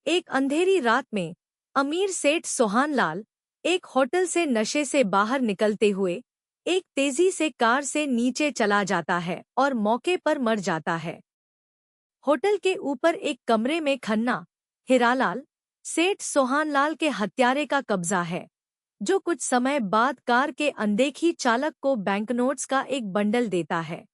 एक अंधेरी रात में अमीर सेठ सोहानलाल एक होटल से नशे से बाहर निकलते हुए एक तेजी से कार से नीचे चला जाता है और मौके पर मर जाता है। होटल के ऊपर एक कमरे में खन्ना हिरालाल सेठ सोहानलाल के हत्यारे का कब्जा है, जो कुछ समय बाद कार के अनदेखी चालक को बैंकनोट्स का एक बंडल देता है।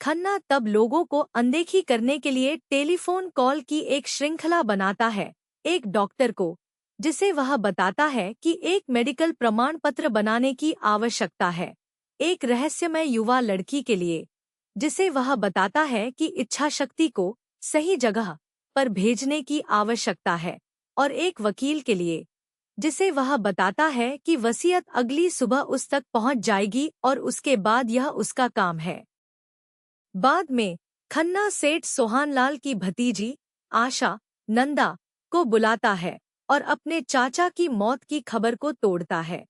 खन्ना तब लोगों को अनदेखी करने के लिए टेलीफोन कॉल की एक श्रृंखला बनाता है, एक डॉक्टर को, जिसे वह बताता है कि एक मेडिकल प्रमाण पत्र बनाने की आवश्यकता है, एक रहस्यमय युवा लड़की के लिए, जिसे वह बताता है कि इच्छाशक्ति को सही जगह पर भेजने की आवश्यकता है, और एक वकील के लिए, जिसे वह बताता है कि वसीयत अगली सुबह उस तक पहुंच जाएगी और उसके बाद यह उसका काम है। बाद में खन्ना सेठ सोहानलाल की भतीजी आशा नंदा को बुलाता है और अपने चाचा की मौत की खबर को तोड़ता है।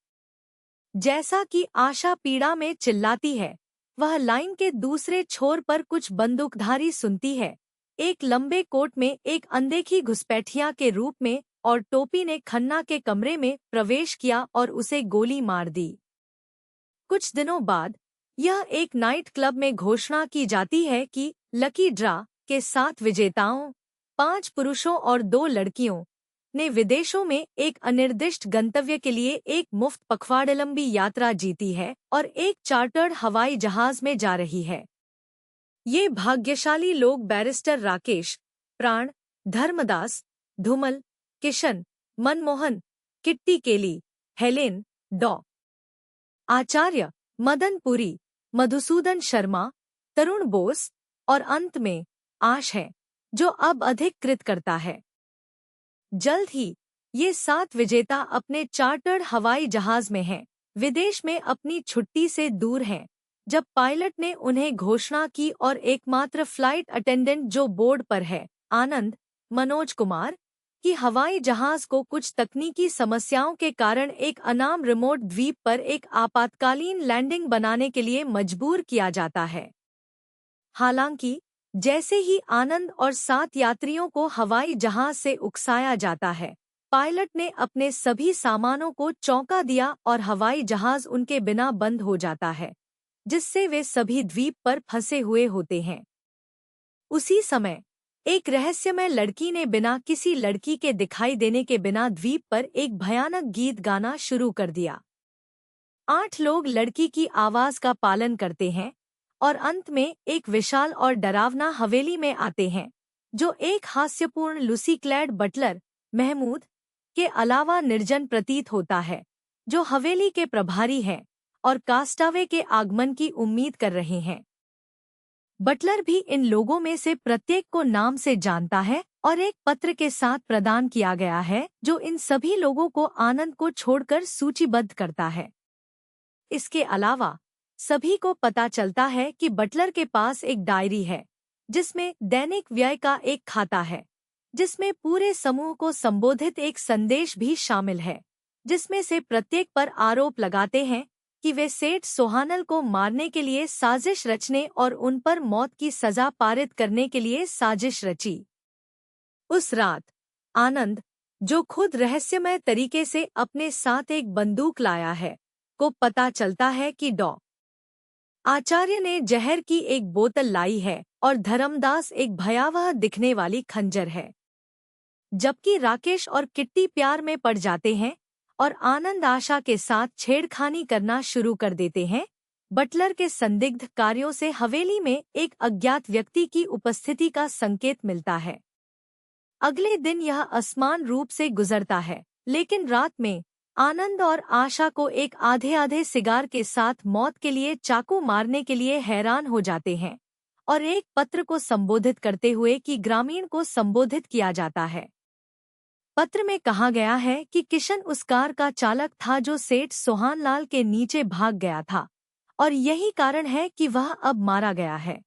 जैसा कि आशा पीड़ा में चिल्लाती है, वह लाइन के दूसरे छोर पर कुछ बंदूकधारी सुनती है। एक लंबे कोट में एक अनदेखी घुसपैठिया के रूप में और टोपी ने खन्ना के कमरे में प्रवेश किया और उसे गोली मार दी। कुछ दिनों बाद यह एक नाइट क्लब में घोषणा की जाती है कि लकी ड्रा के 7 विजेताओं, 5 पुरुषों और 2 लड़कियों, ने विदेशों में एक अनिर्दिष्ट गंतव्य के लिए एक मुफ्त पखवाड़े यात्रा जीती है और एक चार्टर्ड हवाई जहाज में जा रही है। ये भाग्यशाली लोग बैरिस्टर राकेश, प्राण, धर्मदास, धूमल, किशन, मनमोहन, किट्टी केली, हेलेन, डॉ. आचार्य, मदन पुरी, मधुसूदन शर्मा, तरुण बोस और अंत में आश है, जो अब अधिकृत करता है। जल्द ही ये 7 विजेता अपने चार्टर्ड हवाई जहाज में हैं, विदेश में अपनी छुट्टी से दूर हैं, जब पायलट ने उन्हें घोषणा की और एकमात्र फ्लाइट अटेंडेंट जो बोर्ड पर है, आनंद मनोज कुमार, कि हवाई जहाज को कुछ तकनीकी समस्याओं के कारण एक अनाम रिमोट द्वीप पर एक आपातकालीन लैंडिंग बनाने के लिए मजबूर किया जाता है। हालांकि जैसे ही आनंद और 7 यात्रियों को हवाई जहाज से उकसाया जाता है, पायलट ने अपने सभी सामानों को चौंका दिया और हवाई जहाज उनके बिना बंद हो जाता है, जिससे वे सभी द्वीप पर फंसे हुए होते हैं। उसी समय एक रहस्यमय लड़की ने बिना किसी लड़की के दिखाई देने के बिना द्वीप पर एक भयानक गीत गाना शुरू कर दिया। 8 लोग लड़की की आवाज का पालन करते हैं और अंत में एक विशाल और डरावना हवेली में आते हैं, जो एक हास्यपूर्ण लूसी क्लैड बटलर महमूद के अलावा निर्जन प्रतीत होता है, जो हवेली के प्रभारी हैं और कास्टावे के आगमन की उम्मीद कर रहे हैं। बटलर भी इन लोगों में से प्रत्येक को नाम से जानता है और एक पत्र के साथ प्रदान किया गया है, जो इन सभी लोगों को आनंद को छोड़कर सूचीबद्ध करता है। इसके अलावा सभी को पता चलता है कि बटलर के पास एक डायरी है, जिसमें दैनिक व्यय का एक खाता है, जिसमें पूरे समूह को संबोधित एक संदेश भी शामिल है, जिसमें से प्रत्येक पर आरोप लगाते हैं कि वे सेठ सोहानल को मारने के लिए साजिश रचने और उन पर मौत की सजा पारित करने के लिए साजिश रची। उस रात आनंद, जो खुद रहस्यमय तरीके से अपने साथ एक बंदूक लाया है, को पता चलता है कि डॉ. आचार्य ने जहर की एक बोतल लाई है और धर्मदास एक भयावह दिखने वाली खंजर है। जबकि राकेश और किट्टी प्यार में पड़ जाते हैं और आनंद आशा के साथ छेड़खानी करना शुरू कर देते हैं, बटलर के संदिग्ध कार्यों से हवेली में एक अज्ञात व्यक्ति की उपस्थिति का संकेत मिलता है। अगले दिन यह असमान रूप से गुजरता है, लेकिन रात में आनंद और आशा को एक आधे आधे सिगार के साथ मौत के लिए चाकू मारने के लिए हैरान हो जाते हैं और एक पत्र को संबोधित करते हुए कि ग्रामीण को संबोधित किया जाता है। पत्र में कहा गया है कि किशन उस कार का चालक था जो सेठ सोहानलाल के नीचे भाग गया था और यही कारण है कि वह अब मारा गया है।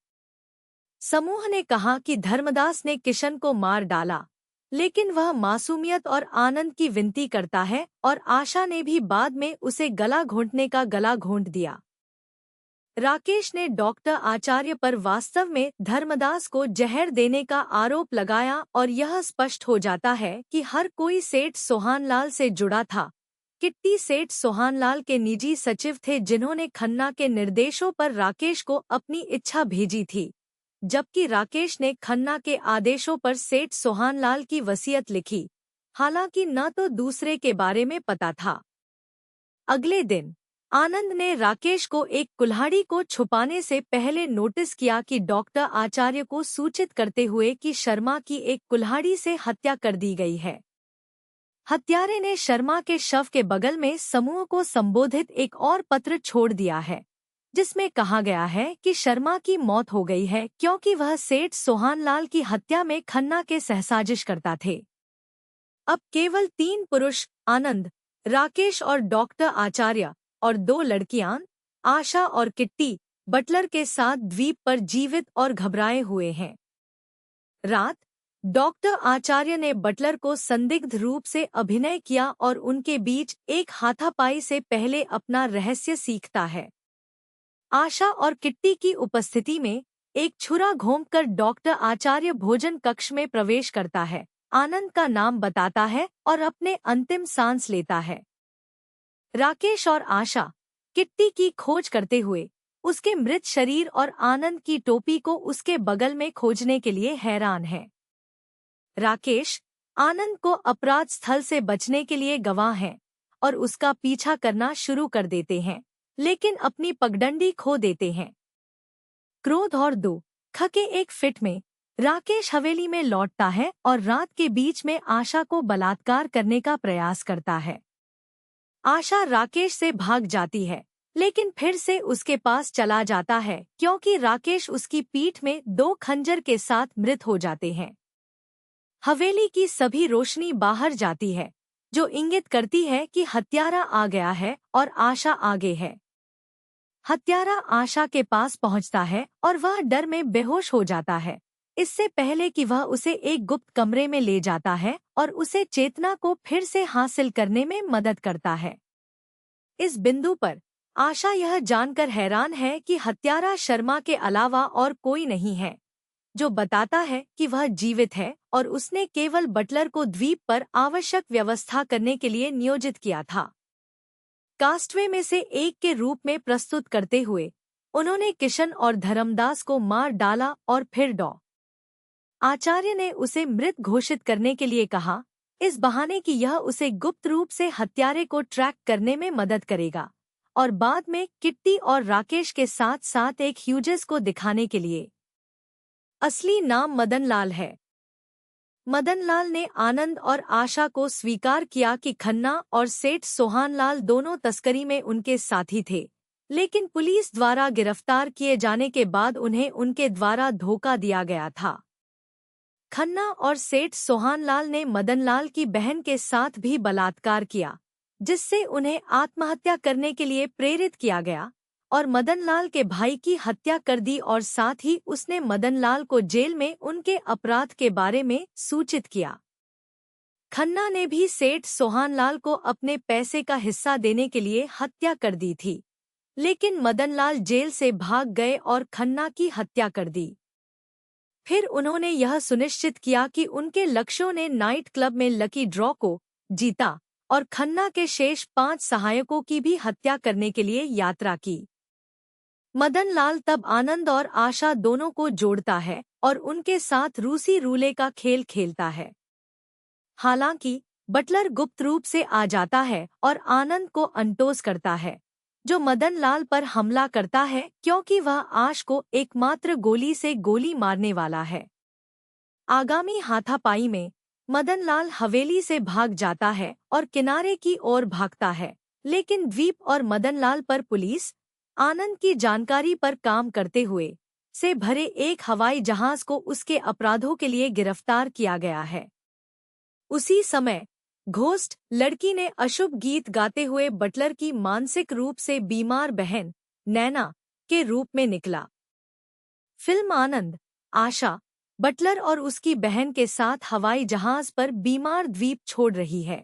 समूह ने कहा कि धर्मदास ने किशन को मार डाला, लेकिन वह मासूमियत और आनंद की विनती करता है और आशा ने भी बाद में उसे गला घोंटने का गला घोंट दिया। राकेश ने डॉक्टर आचार्य पर वास्तव में धर्मदास को जहर देने का आरोप लगाया और यह स्पष्ट हो जाता है कि हर कोई सेठ सोहानलाल से जुड़ा था। किट्टी सेठ सोहानलाल के निजी सचिव थे जिन्होंने खन्ना के निर्देशों पर राकेश को अपनी इच्छा भेजी थी, जबकि राकेश ने खन्ना के आदेशों पर सेठ सोहानलाल की वसीयत लिखी, हालांकि न तो दूसरे के बारे में पता था। अगले दिन आनंद ने राकेश को एक कुल्हाड़ी को छुपाने से पहले नोटिस किया कि डॉक्टर आचार्य को सूचित करते हुए कि शर्मा की एक कुल्हाड़ी से हत्या कर दी गई है। हत्यारे ने शर्मा के शव के बगल में समूह को संबोधित एक और पत्र छोड़ दिया है, जिसमें कहा गया है कि शर्मा की मौत हो गई है क्योंकि वह सेठ सोहानलाल की हत्या में खन्ना के सहसाजिश करता थे। अब केवल 3 पुरुष, आनंद, राकेश और डॉक्टर आचार्य, और 2 लड़कियां, आशा और किट्टी, बटलर के साथ द्वीप पर जीवित और घबराए हुए हैं। रात डॉक्टर आचार्य ने बटलर को संदिग्ध रूप से अभिनय किया और उनके बीच एक हाथापाई से पहले अपना रहस्य सीखता है। आशा और किट्टी की उपस्थिति में एक छुरा घोंपकर डॉक्टर आचार्य भोजन कक्ष में प्रवेश करता है, आनंद का नाम बताता है और अपने अंतिम सांस लेता है। राकेश और आशा किट्टी की खोज करते हुए उसके मृत शरीर और आनंद की टोपी को उसके बगल में खोजने के लिए हैरान है। राकेश आनंद को अपराध स्थल से बचने के लिए गवाह हैं और उसका पीछा करना शुरू कर देते हैं, लेकिन अपनी पगडंडी खो देते हैं। क्रोध और दुख के एक फिट में राकेश हवेली में लौटता है और रात के बीच में आशा को बलात्कार करने का प्रयास करता है। आशा राकेश से भाग जाती है, लेकिन फिर से उसके पास चला जाता है क्योंकि राकेश उसकी पीठ में 2 खंजर के साथ मृत हो जाते हैं। हवेली की सभी रोशनी बाहर जाती है, जो इंगित करती है कि हत्यारा आ गया है और आशा आगे है। हत्यारा आशा के पास पहुंचता है और वह डर में बेहोश हो जाता है, इससे पहले कि वह उसे एक गुप्त कमरे में ले जाता है और उसे चेतना को फिर से हासिल करने में मदद करता है। इस बिंदु पर आशा यह जानकर हैरान है कि हत्यारा शर्मा के अलावा और कोई नहीं है, जो बताता है कि वह जीवित है और उसने केवल बटलर को द्वीप पर आवश्यक व्यवस्था करने के लिए नियोजित किया था। कास्टवे में से एक के रूप में प्रस्तुत करते हुए उन्होंने किशन और धर्मदास को मार डाला और फिर डॉ आचार्य ने उसे मृत घोषित करने के लिए कहा, इस बहाने कि यह उसे गुप्त रूप से हत्यारे को ट्रैक करने में मदद करेगा, और बाद में किट्टी और राकेश के साथ साथ एक ह्यूजेस को दिखाने के लिए। असली नाम मदनलाल है। मदनलाल ने आनंद और आशा को स्वीकार किया कि खन्ना और सेठ सोहानलाल दोनों तस्करी में उनके साथी थे, लेकिन पुलिस द्वारा गिरफ्तार किए जाने के बाद उन्हें उनके द्वारा धोखा दिया गया था। खन्ना और सेठ सोहानलाल ने मदनलाल की बहन के साथ भी बलात्कार किया, जिससे उन्हें आत्महत्या करने के लिए प्रेरित किया गया, और मदनलाल के भाई की हत्या कर दी और साथ ही उसने मदनलाल को जेल में उनके अपराध के बारे में सूचित किया। खन्ना ने भी सेठ सोहानलाल को अपने पैसे का हिस्सा देने के लिए हत्या कर दी थी, लेकिन मदनलाल जेल से भाग गए और खन्ना की हत्या कर दी। फिर उन्होंने यह सुनिश्चित किया कि उनके लक्ष्यों ने नाइट क्लब में लकी ड्रॉ को जीता और खन्ना के शेष 5 सहायकों की भी हत्या करने के लिए यात्रा की। मदनलाल तब आनंद और आशा दोनों को जोड़ता है और उनके साथ रूसी रूले का खेल खेलता है। हालांकि बटलर गुप्त रूप से आ जाता है और आनंद को अनटोस करता है, जो मदनलाल पर हमला करता है क्योंकि वह आश को एकमात्र गोली से गोली मारने वाला है। आगामी हाथापाई में मदनलाल हवेली से भाग जाता है और किनारे की ओर भागता है, लेकिन द्वीप और मदनलाल पर पुलिस आनंद की जानकारी पर काम करते हुए से भरे एक हवाई जहाज को उसके अपराधों के लिए गिरफ्तार किया गया है। उसी समय घोस्ट लड़की ने अशुभ गीत गाते हुए बटलर की मानसिक रूप से बीमार बहन नैना के रूप में निकला। फिल्म आनंद, आशा, बटलर और उसकी बहन के साथ हवाई जहाज पर बीमार द्वीप छोड़ रही है।